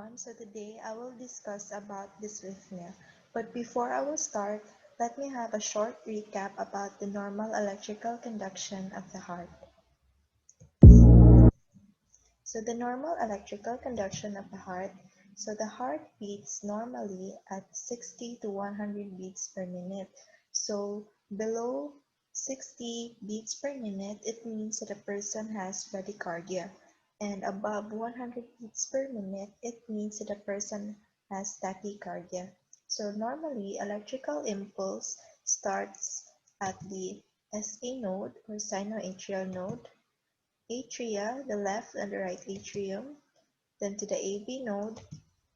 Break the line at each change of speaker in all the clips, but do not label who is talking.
everyone. So today I will discuss about dysrhythmia. But before I will start, let me have a short recap about the normal electrical conduction of the heart. So the normal electrical conduction of the heart. So the heart beats normally at 60 to 100 beats per minute. So below 60 beats per minute, it means that a person has bradycardia. And above 100 beats per minute, it means that a person has tachycardia. So normally, electrical impulse starts at the SA node or sinoatrial node, atria, the left and the right atrium, then to the AV node,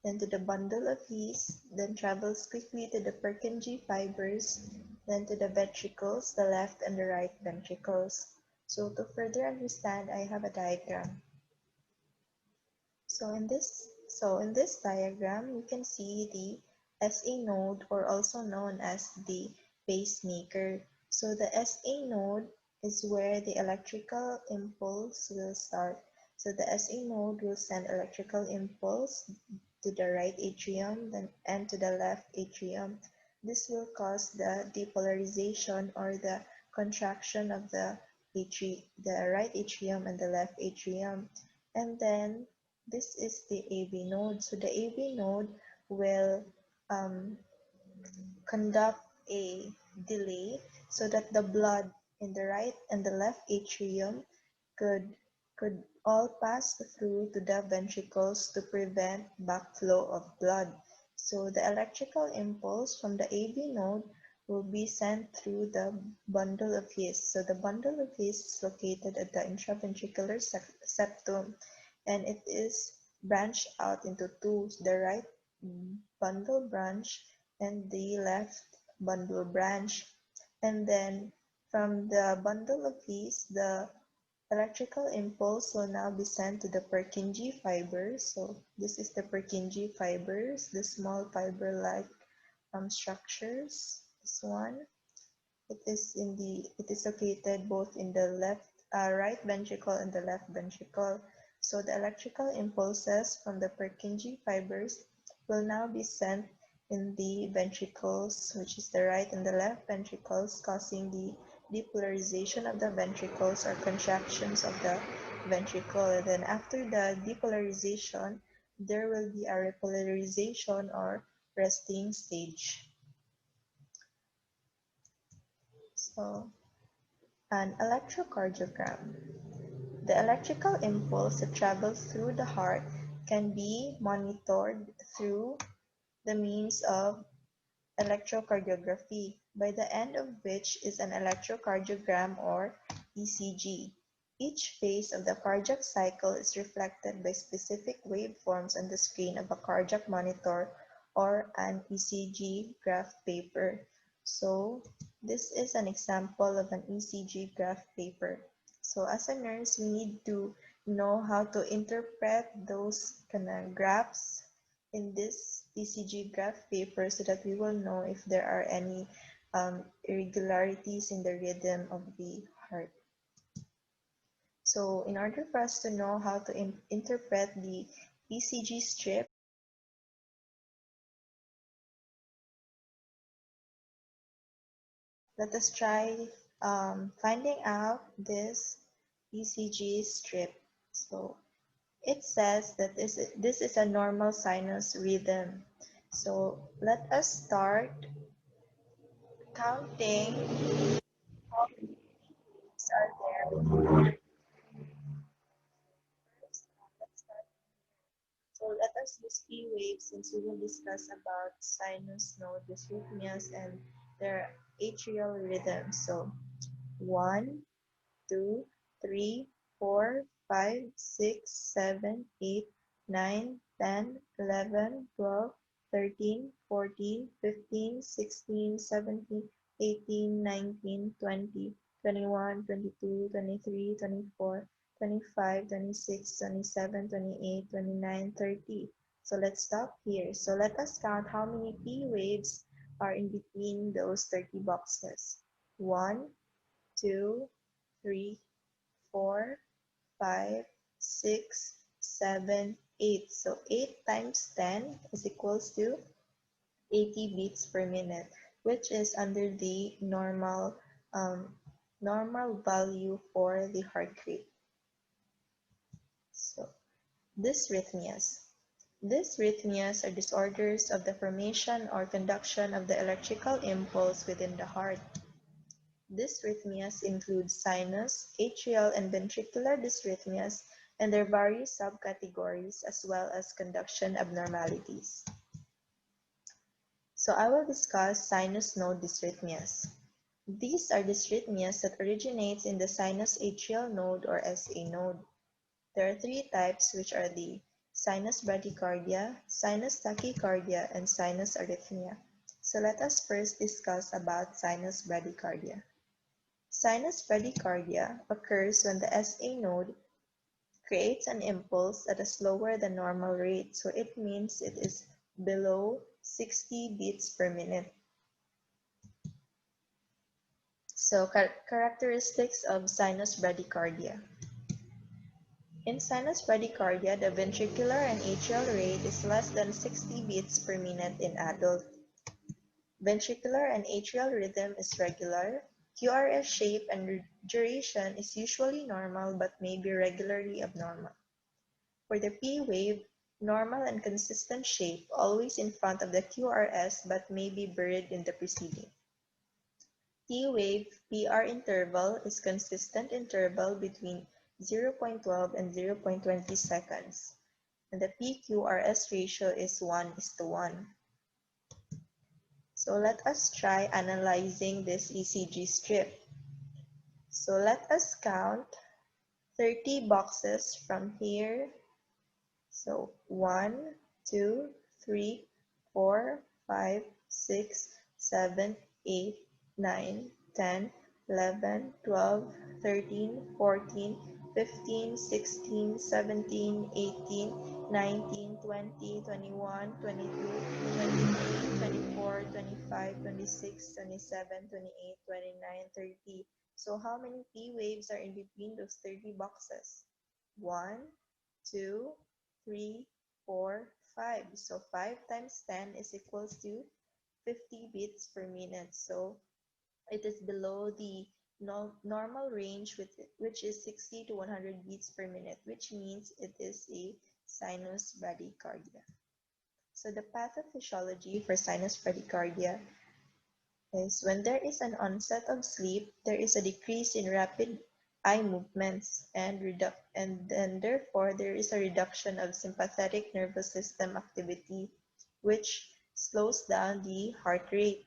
then to the bundle of His, then travels quickly to the Purkinje fibers, then to the ventricles, the left and the right ventricles. So to further understand, I have a diagram. So in this diagram, you can see the SA node, or also known as the pacemaker. So the SA node is where the electrical impulse will start. So the SA node will send electrical impulse to the right atrium and to the left atrium. This will cause the depolarization or the contraction of the right atrium and the left atrium. And then this is the AV node. So the AV node will conduct a delay so that the blood in the right and the left atrium could all pass through to the ventricles to prevent backflow of blood. So the electrical impulse from the AV node will be sent through the bundle of His. So the bundle of His is located at the intraventricular septum, and it is branched out into two, the right bundle branch and the left bundle branch. And then from the bundle of His, the electrical impulse will now be sent to the Purkinje fibers. So this is the Purkinje fibers, the small fiber-like structures. This one, it is located both in the right ventricle and the left ventricle. So the electrical impulses from the Purkinje fibers will now be sent in the ventricles, which is the right and the left ventricles, causing the depolarization of the ventricles or contractions of the ventricle. And then after the depolarization, there will be a repolarization or resting stage. So an electrocardiogram. The electrical impulse that travels through the heart can be monitored through the means of electrocardiography, by the end of which is an electrocardiogram or ECG. Each phase of the cardiac cycle is reflected by specific waveforms on the screen of a cardiac monitor or an ECG graph paper. So this is an example of an ECG graph paper. So as a nurse, we need to know how to interpret those kind of graphs in this ECG graph paper so that we will know if there are any irregularities in the rhythm of the heart. So in order for us to know how to interpret the ECG strip, let us try finding out this ECG strip. So it says that this is a normal sinus rhythm. So let us start counting how many beats are there. Let's start. So let us use P waves since we will discuss about sinus node dysrhythmias and their atrial rhythms. So 1, 2, 3, 4, 5, 6, 7, 8, 9, 10, 11, 12, 13, 14, 15, 16, 17, 18, 19, 20, 21, 22, 23, 24, 25, 26, 27, 28, 29, 30. So let's stop here. So let us count how many P waves are in between those 30 boxes. 1, 2, 3, 4, 5, 6, 7, 8. So 8 times 10 is equals to 80 beats per minute, which is under the normal value for the heart rate. So dysrhythmias. Dysrhythmias are disorders of the formation or conduction of the electrical impulse within the heart. Dysrhythmias include sinus, atrial, and ventricular dysrhythmias and their various subcategories, as well as conduction abnormalities. So I will discuss sinus node dysrhythmias. These are dysrhythmias that originates in the sinus atrial node or SA node. There are three types, which are the sinus bradycardia, sinus tachycardia, and sinus arrhythmia. So let us first discuss about sinus bradycardia. Sinus bradycardia occurs when the SA node creates an impulse at a slower than normal rate. So it means it is below 60 beats per minute. So characteristics of sinus bradycardia. In sinus bradycardia, the ventricular and atrial rate is less than 60 beats per minute in adult. Ventricular and atrial rhythm is regular. QRS shape and duration is usually normal but may be regularly abnormal. For the P wave, normal and consistent shape, always in front of the QRS but may be buried in the preceding. T wave PR interval is consistent interval between 0.12 and 0.20 seconds, and the PQRS ratio is 1:1. So let us try analyzing this ECG strip. So let us count 30 boxes from here. So 1, 2, 3, 4, 5, 6, 7, 8, 9, 10, 11, 12, 13, 14, 15, 16, 17, 18, 19, 20, 21, 22, 23, 24, 25, 26, 27, 28, 29, 30. So how many P waves are in between those 30 boxes? 1, 2, 3, 4, 5. So 5 times 10 is equals to 50 beats per minute. So it is below the normal range, which is 60 to 100 beats per minute, which means it is a sinus bradycardia. So the pathophysiology for sinus bradycardia is when there is an onset of sleep, there is a decrease in rapid eye movements and then therefore there is a reduction of sympathetic nervous system activity, which slows down the heart rate.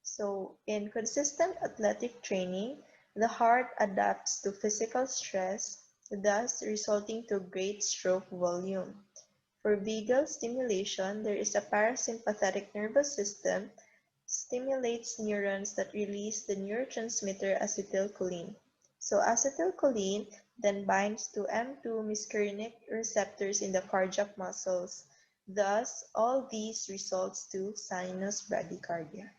So in consistent athletic training, the heart adapts to physical stress, thus resulting to great stroke volume. For vagal stimulation, there is a parasympathetic nervous system stimulates neurons that release the neurotransmitter acetylcholine. So acetylcholine then binds to M2 muscarinic receptors in the cardiac muscles. Thus, all these results to sinus bradycardia.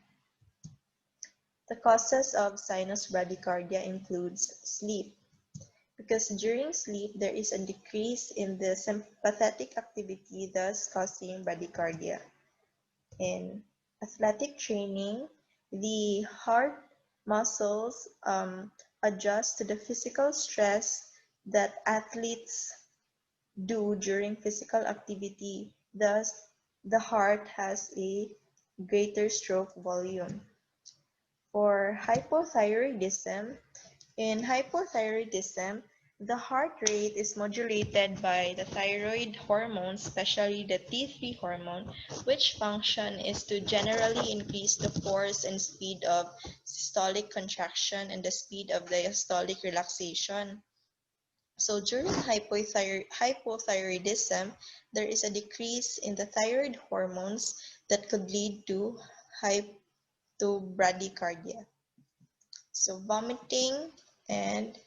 The causes of sinus bradycardia includes sleep, because during sleep there is a decrease in the sympathetic activity, thus causing bradycardia. In athletic training, the heart muscles adjust to the physical stress that athletes do during physical activity. Thus, the heart has a greater stroke volume. For hypothyroidism, in hypothyroidism, the heart rate is modulated by the thyroid hormone, especially the T3 hormone, which function is to generally increase the force and speed of systolic contraction and the speed of diastolic relaxation. So during hypothyroidism, there is a decrease in the thyroid hormones that could lead to bradycardia. So vomiting and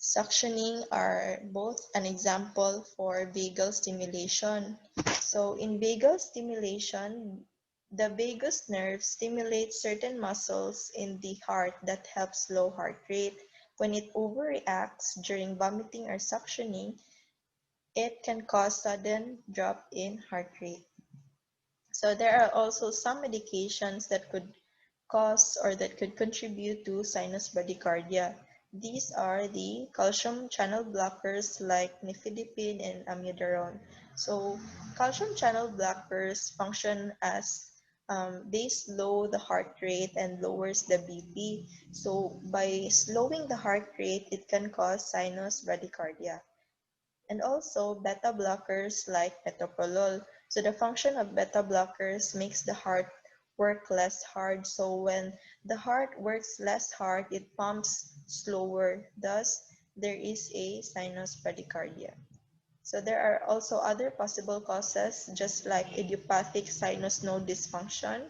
suctioning are both an example for vagal stimulation. So in vagal stimulation, the vagus nerve stimulates certain muscles in the heart that help slow heart rate. When it overreacts during vomiting or suctioning, it can cause sudden drop in heart rate. So there are also some medications that could cause or that could contribute to sinus bradycardia. These are the calcium channel blockers like nifedipine and amiodarone. So calcium channel blockers function as they slow the heart rate and lowers the BP. So by slowing the heart rate, it can cause sinus bradycardia. And also beta blockers like metoprolol. So the function of beta blockers makes the heart work less hard. So when the heart works less hard, it pumps slower. Thus, there is a sinus bradycardia. So there are also other possible causes, just like idiopathic sinus node dysfunction,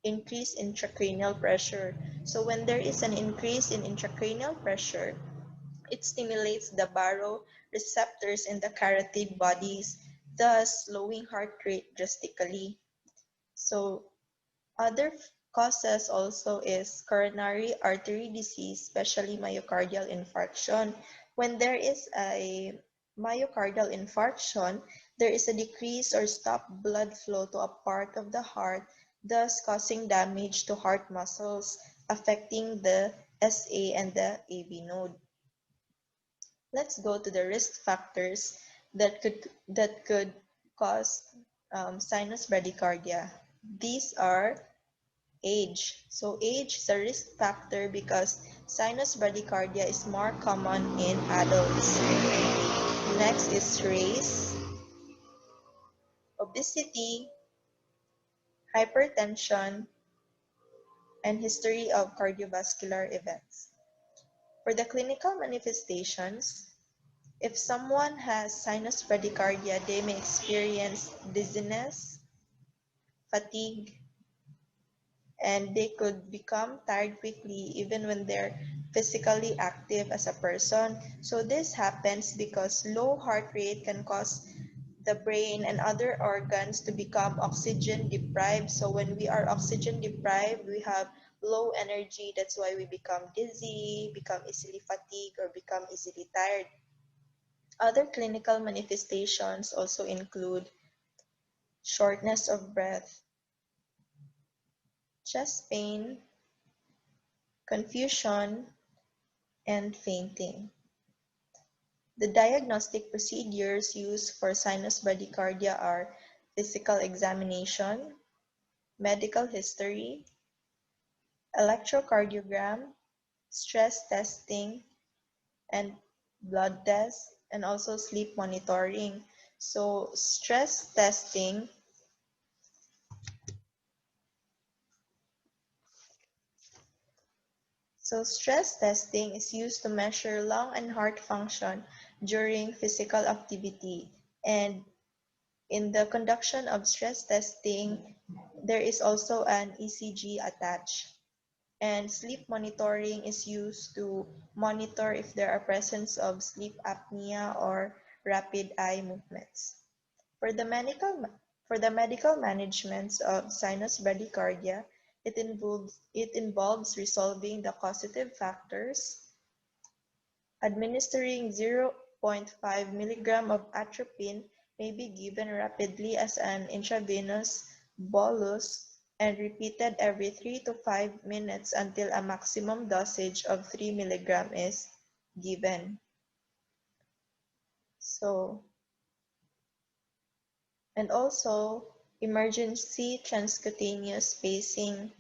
increase in intracranial pressure. So when there is an increase in intracranial pressure, it stimulates the baroreceptors in the carotid bodies, thus slowing heart rate drastically. So other causes also is coronary artery disease, especially myocardial infarction. When there is a myocardial infarction, there is a decrease or stop blood flow to a part of the heart, thus causing damage to heart muscles, affecting the SA and the AV node. Let's go to the risk factors that could cause sinus bradycardia. These are age. So age is a risk factor because sinus bradycardia is more common in adults. Next is race, obesity, hypertension, and history of cardiovascular events. For the clinical manifestations, if someone has sinus bradycardia, they may experience dizziness, fatigue, and they could become tired quickly even when they're physically active as a person. So this happens because low heart rate can cause the brain and other organs to become oxygen deprived. So when we are oxygen deprived, we have low energy. That's why we become dizzy, become easily fatigued, or become easily tired. Other clinical manifestations also include shortness of breath, chest pain, confusion, and fainting. The diagnostic procedures used for sinus bradycardia are physical examination, medical history, electrocardiogram, stress testing, and blood tests, and also sleep monitoring. So stress testing is used to measure lung and heart function during physical activity. And in the conduction of stress testing, there is also an ECG attached. And sleep monitoring is used to monitor if there are presence of sleep apnea or rapid eye movements. For the medical management of sinus bradycardia, it involves resolving the causative factors, administering 0.5 milligram of atropine may be given rapidly as an intravenous bolus and repeated every 3 to 5 minutes until a maximum dosage of 3 milligram is given. And also emergency transcutaneous pacing.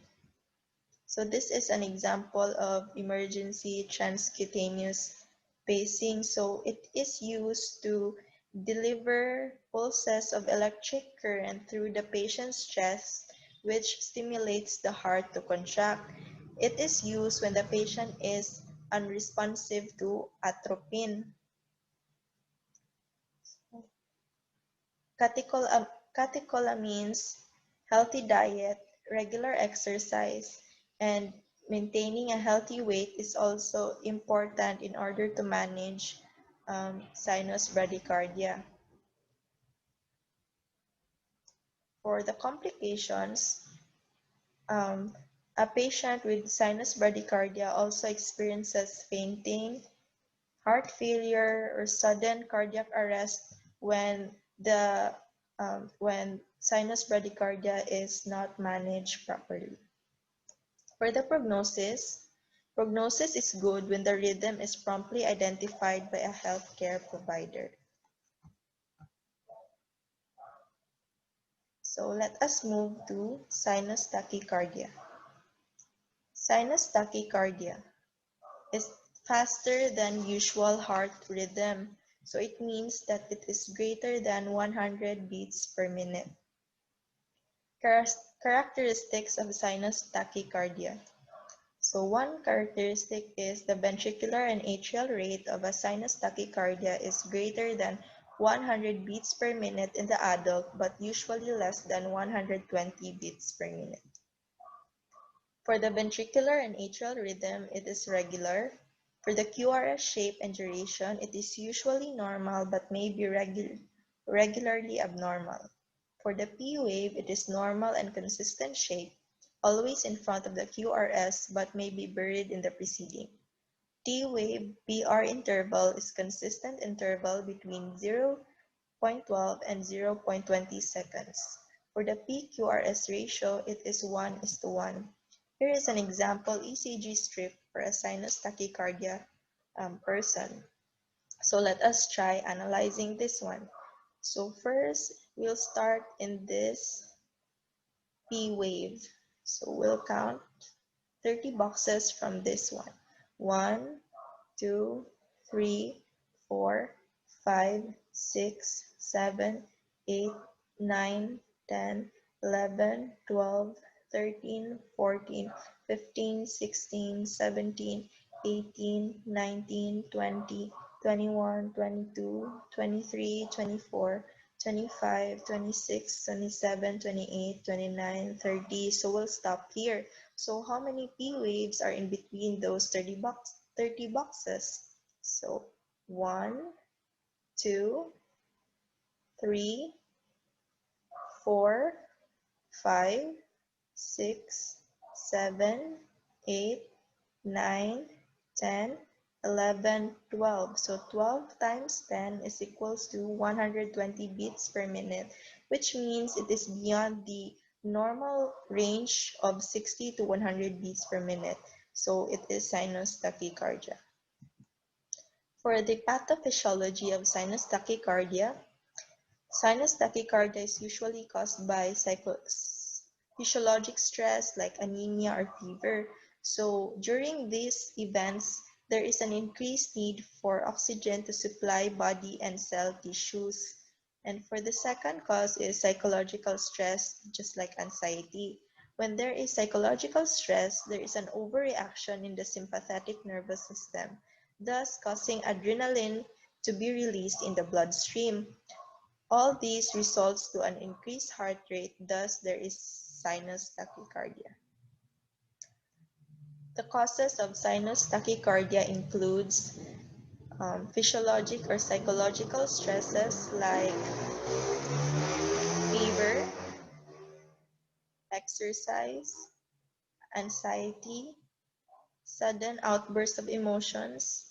So this is an example of emergency transcutaneous pacing. So it is used to deliver pulses of electric current through the patient's chest, which stimulates the heart to contract. It is used when the patient is unresponsive to atropine. Catecholamines, healthy diet, regular exercise, and maintaining a healthy weight is also important in order to manage sinus bradycardia. For the complications, a patient with sinus bradycardia also experiences fainting, heart failure, or sudden cardiac arrest when when sinus bradycardia is not managed properly. For the prognosis is good when the rhythm is promptly identified by a healthcare provider. So let us move to sinus tachycardia. Sinus tachycardia is faster than usual heart rhythm. So it means that it is greater than 100 beats per minute. Characteristics of sinus tachycardia. So one characteristic is the ventricular and atrial rate of a sinus tachycardia is greater than 100 beats per minute in the adult, but usually less than 120 beats per minute. For the ventricular and atrial rhythm, it is regular. For the QRS shape and duration, it is usually normal but may be regularly abnormal. For the P wave, it is normal and consistent shape, always in front of the QRS but may be buried in the preceding. T wave BR interval is consistent interval between 0.12 and 0.20 seconds. For the PQRS ratio, it is 1:1. Here is an example ECG strip for a sinus tachycardia person. So let us try analyzing this one. So first, we'll start in this P wave. So we'll count 30 boxes from this one. 1, 2, 3, 4, 5, 6, 7, 8, 9, 10, 11, 12, 13, 14, 15, 16, 17, 18, 19, 20, 21, 22, 23, 24, 25, 26, 27, 28, 29, 30. So we'll stop here. So how many P waves are in between those 30 boxes? So 1, 2, 3, 4, 5, 6, 7, 8, 9, 10, 11, 12. So 12 times 10 is equals to 120 beats per minute, which means it is beyond the normal range of 60 to 100 beats per minute. So it is sinus tachycardia. For the pathophysiology of sinus tachycardia, sinus tachycardia is usually caused by physiologic stress like anemia or fever. So during these events, there is an increased need for oxygen to supply body and cell tissues. And for the second cause is psychological stress, just like anxiety. When there is psychological stress, there is an overreaction in the sympathetic nervous system, thus causing adrenaline to be released in the bloodstream. All these results to an increased heart rate, thus there is sinus tachycardia. The causes of sinus tachycardia includes physiologic or psychological stresses like fever, exercise, anxiety, sudden outbursts of emotions,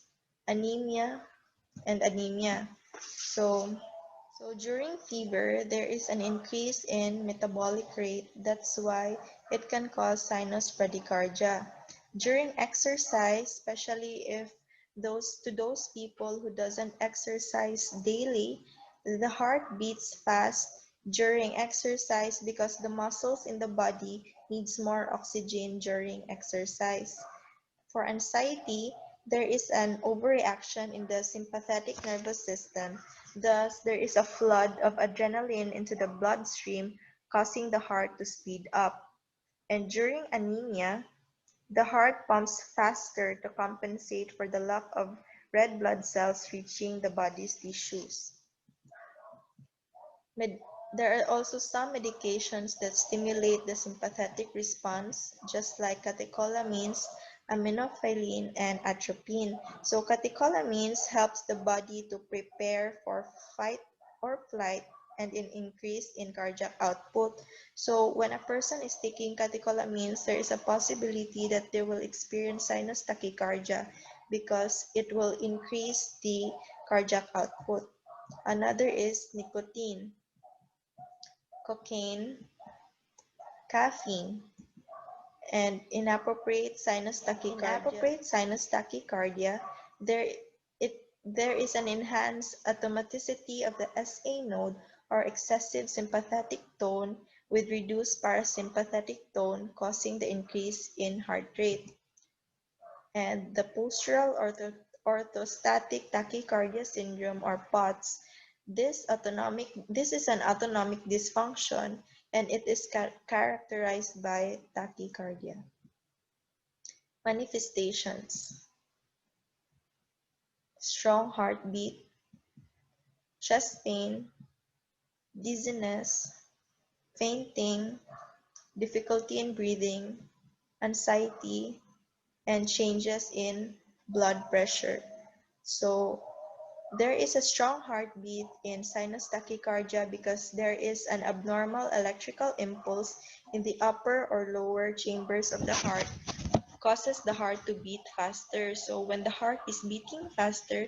anemia, and anemia. So during fever, there is an increase in metabolic rate. That's why it can cause sinus bradycardia. During exercise, especially if those people who doesn't exercise daily, the heart beats fast during exercise because the muscles in the body needs more oxygen during exercise. For anxiety, there is an overreaction in the sympathetic nervous system. Thus, there is a flood of adrenaline into the bloodstream, causing the heart to speed up. And during anemia, the heart pumps faster to compensate for the lack of red blood cells reaching the body's tissues. There are also some medications that stimulate the sympathetic response, just like catecholamines, aminophylline, and atropine. So catecholamines helps the body to prepare for fight or flight and an increase in cardiac output. So when a person is taking catecholamines, there is a possibility that they will experience sinus tachycardia because it will increase the cardiac output. Another is nicotine, cocaine, caffeine, and inappropriate sinus tachycardia, there there is an enhanced automaticity of the SA node or excessive sympathetic tone with reduced parasympathetic tone causing the increase in heart rate. And the postural orthostatic tachycardia syndrome or POTS, this is an autonomic dysfunction and it is characterized by tachycardia. Manifestations: strong heartbeat, chest pain, dizziness, fainting, difficulty in breathing, anxiety, and changes in blood pressure. So there is a strong heartbeat in sinus tachycardia because there is an abnormal electrical impulse in the upper or lower chambers of the heart, causes the heart to beat faster. So when the heart is beating faster,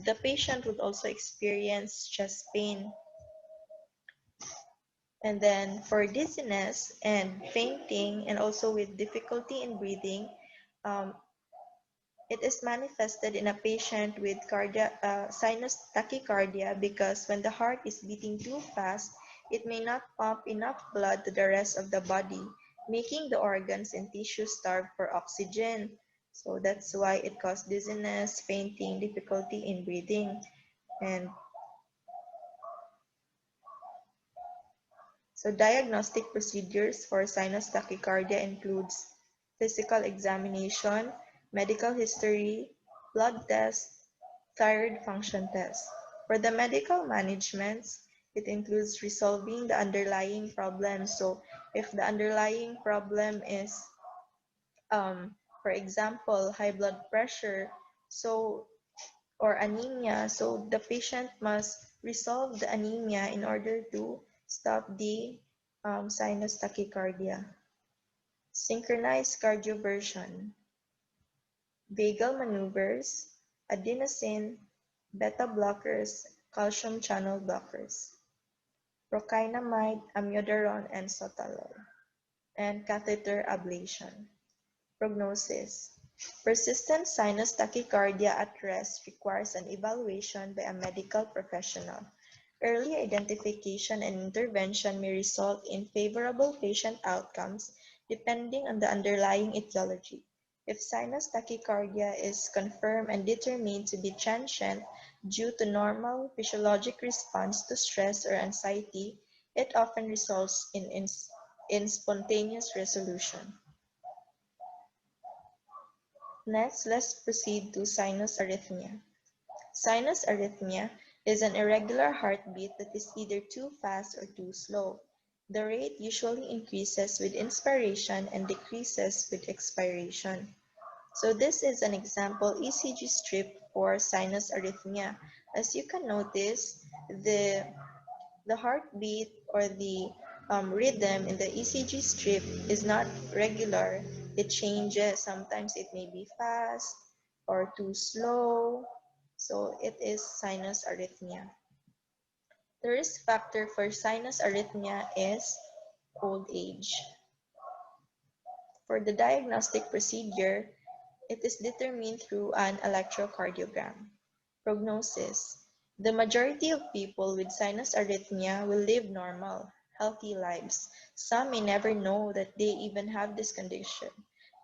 the patient would also experience chest pain. And then for dizziness and fainting and also with difficulty in breathing, um, it is manifested in a patient with sinus tachycardia because when the heart is beating too fast, it may not pump enough blood to the rest of the body, making the organs and tissues starve for oxygen. So that's why it causes dizziness, fainting, difficulty in breathing. And so diagnostic procedures for sinus tachycardia includes physical examination, medical history, blood test, thyroid function test. For the medical managements, it includes resolving the underlying problem. So if the underlying problem is, for example, high blood pressure, or anemia, so the patient must resolve the anemia in order to stop the sinus tachycardia. Synchronized cardioversion, vagal maneuvers, adenosine, beta blockers, calcium channel blockers, procainamide, amiodarone, and sotalol, and catheter ablation. Prognosis: persistent sinus tachycardia at rest requires an evaluation by a medical professional. Early identification and intervention may result in favorable patient outcomes depending on the underlying etiology. If sinus tachycardia is confirmed and determined to be transient due to normal physiologic response to stress or anxiety, it often results in spontaneous resolution. Next, let's proceed to sinus arrhythmia. Sinus arrhythmia is an irregular heartbeat that is either too fast or too slow. The rate usually increases with inspiration and decreases with expiration. So this is an example ECG strip for sinus arrhythmia. As you can notice, the heartbeat or the rhythm in the ECG strip is not regular. It changes. Sometimes it may be fast or too slow. So it is sinus arrhythmia. The risk factor for sinus arrhythmia is old age. For the diagnostic procedure, it is determined through an electrocardiogram. Prognosis: the majority of people with sinus arrhythmia will live normal, healthy lives. Some may never know that they even have this condition.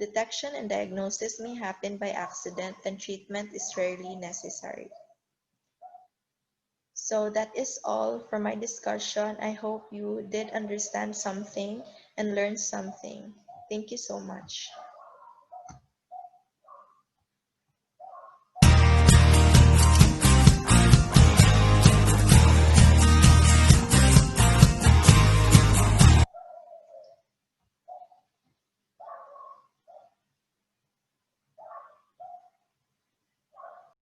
Detection and diagnosis may happen by accident, and treatment is rarely necessary. So that is all for my discussion. I hope you did understand something and learn something. Thank you so much.